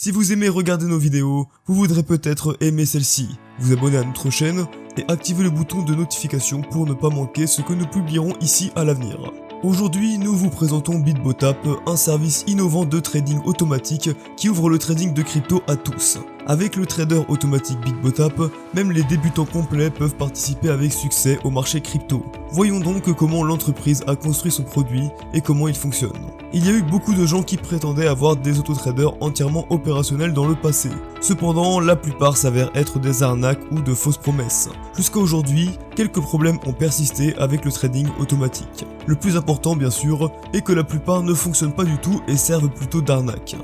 Si vous aimez regarder nos vidéos, vous voudrez peut-être aimer celle-ci, vous abonner à notre chaîne et activer le bouton de notification pour ne pas manquer ce que nous publierons ici à l'avenir. Aujourd'hui, nous vous présentons BitBoTap, un service innovant de trading automatique qui ouvre le trading de crypto à tous. Avec le trader automatique BitBoTap, même les débutants complets peuvent participer avec succès au marché crypto. Voyons donc comment l'entreprise a construit son produit et comment il fonctionne. Il y a eu beaucoup de gens qui prétendaient avoir des autotraders entièrement opérationnels dans le passé. Cependant, la plupart s'avèrent être des arnaques ou de fausses promesses. Jusqu'à aujourd'hui, quelques problèmes ont persisté avec le trading automatique. Le plus important, bien sûr, est que la plupart ne fonctionnent pas du tout et servent plutôt d'arnaque.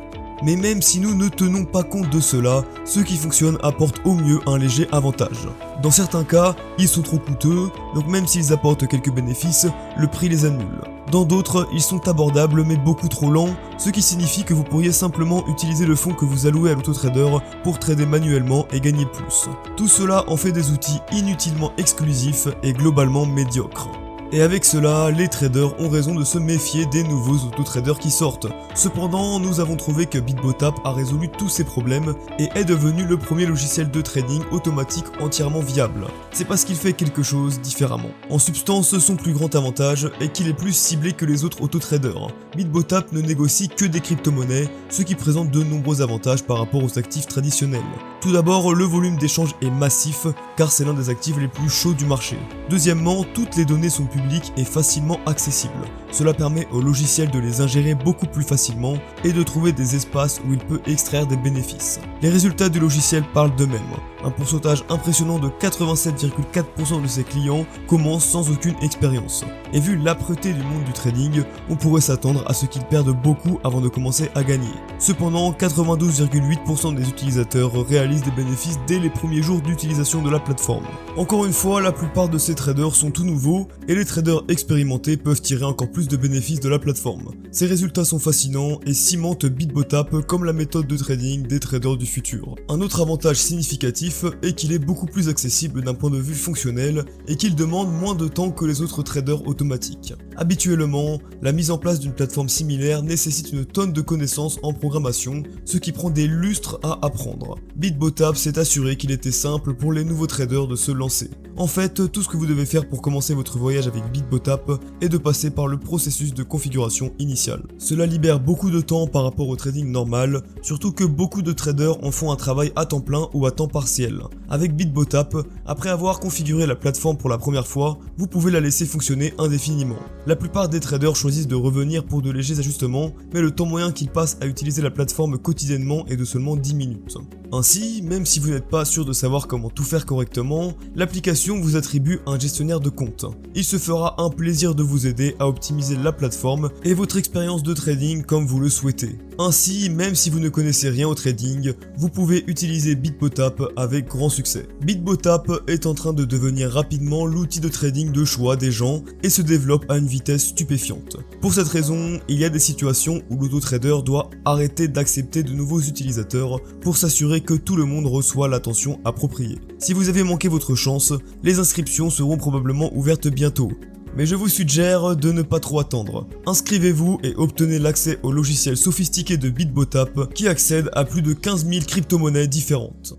Mais même si nous ne tenons pas compte de cela, ceux qui fonctionnent apportent au mieux un léger avantage. Dans certains cas, ils sont trop coûteux, donc même s'ils apportent quelques bénéfices, le prix les annule. Dans d'autres, ils sont abordables mais beaucoup trop lents, ce qui signifie que vous pourriez simplement utiliser le fonds que vous allouez à l'autotrader pour trader manuellement et gagner plus. Tout cela en fait des outils inutilement exclusifs et globalement médiocres. Et avec cela, les traders ont raison de se méfier des nouveaux autotraders qui sortent. Cependant, nous avons trouvé que BitBoTap a résolu tous ces problèmes et est devenu le premier logiciel de trading automatique entièrement viable. C'est parce qu'il fait quelque chose différemment. En substance, son plus grand avantage est qu'il est plus ciblé que les autres autotraders. BitBoTap ne négocie que des crypto-monnaies, ce qui présente de nombreux avantages par rapport aux actifs traditionnels. Tout d'abord, le volume d'échange est massif, car c'est l'un des actifs les plus chauds du marché. Deuxièmement, toutes les données sont publiques et facilement accessibles. Cela permet au logiciel de les ingérer beaucoup plus facilement et de trouver des espaces où il peut extraire des bénéfices. Les résultats du logiciel parlent d'eux-mêmes. Un pourcentage impressionnant de 87,4% de ses clients commencent sans aucune expérience. Et vu l'âpreté du monde du trading, on pourrait s'attendre à ce qu'ils perdent beaucoup avant de commencer à gagner. Cependant, 92,8% des utilisateurs réalisent des bénéfices dès les premiers jours d'utilisation de la plateforme. Encore une fois, la plupart de ces traders sont tout nouveaux et les traders expérimentés peuvent tirer encore plus de bénéfices de la plateforme. Ces résultats sont fascinants et cimentent BitBoTap comme la méthode de trading des traders du futur. Un autre avantage significatif est qu'il est beaucoup plus accessible d'un point de vue fonctionnel et qu'il demande moins de temps que les autres traders automatiques. Habituellement, la mise en place d'une plateforme similaire nécessite une tonne de connaissances en programmation, ce qui prend des lustres à apprendre. BitBoTap s'est assuré qu'il était simple pour les nouveaux traders de se lancer. En fait, tout ce que vous devez faire pour commencer votre voyage avec BitBoTap est de passer par le processus de configuration initiale. Cela libère beaucoup de temps par rapport au trading normal, surtout que beaucoup de traders en font un travail à temps plein ou à temps partiel. Avec BitBoTap, après avoir configuré la plateforme pour la première fois, vous pouvez la laisser fonctionner indéfiniment. La plupart des traders choisissent de revenir pour de légers ajustements, mais le temps moyen qu'ils passent à utiliser la plateforme quotidiennement est de seulement 10 minutes. Ainsi, même si vous n'êtes pas sûr de savoir comment tout faire correctement, l'application vous attribue un gestionnaire de compte. Il se fera un plaisir de vous aider à optimiser la plateforme et votre expérience de trading comme vous le souhaitez. Ainsi, même si vous ne connaissez rien au trading, vous pouvez utiliser BitBoTap avec grand succès. BitBoTap est en train de devenir rapidement l'outil de trading de choix des gens et se développe à une vitesse stupéfiante. Pour cette raison, il y a des situations où l'autotrader doit arrêter d'accepter de nouveaux utilisateurs pour s'assurer que tout le monde reçoit l'attention appropriée. Si vous avez manqué votre chance, les inscriptions seront probablement ouvertes bientôt. Mais je vous suggère de ne pas trop attendre. Inscrivez-vous et obtenez l'accès au logiciel sophistiqué de BitBoTap qui accède à plus de 15 000 crypto-monnaies différentes.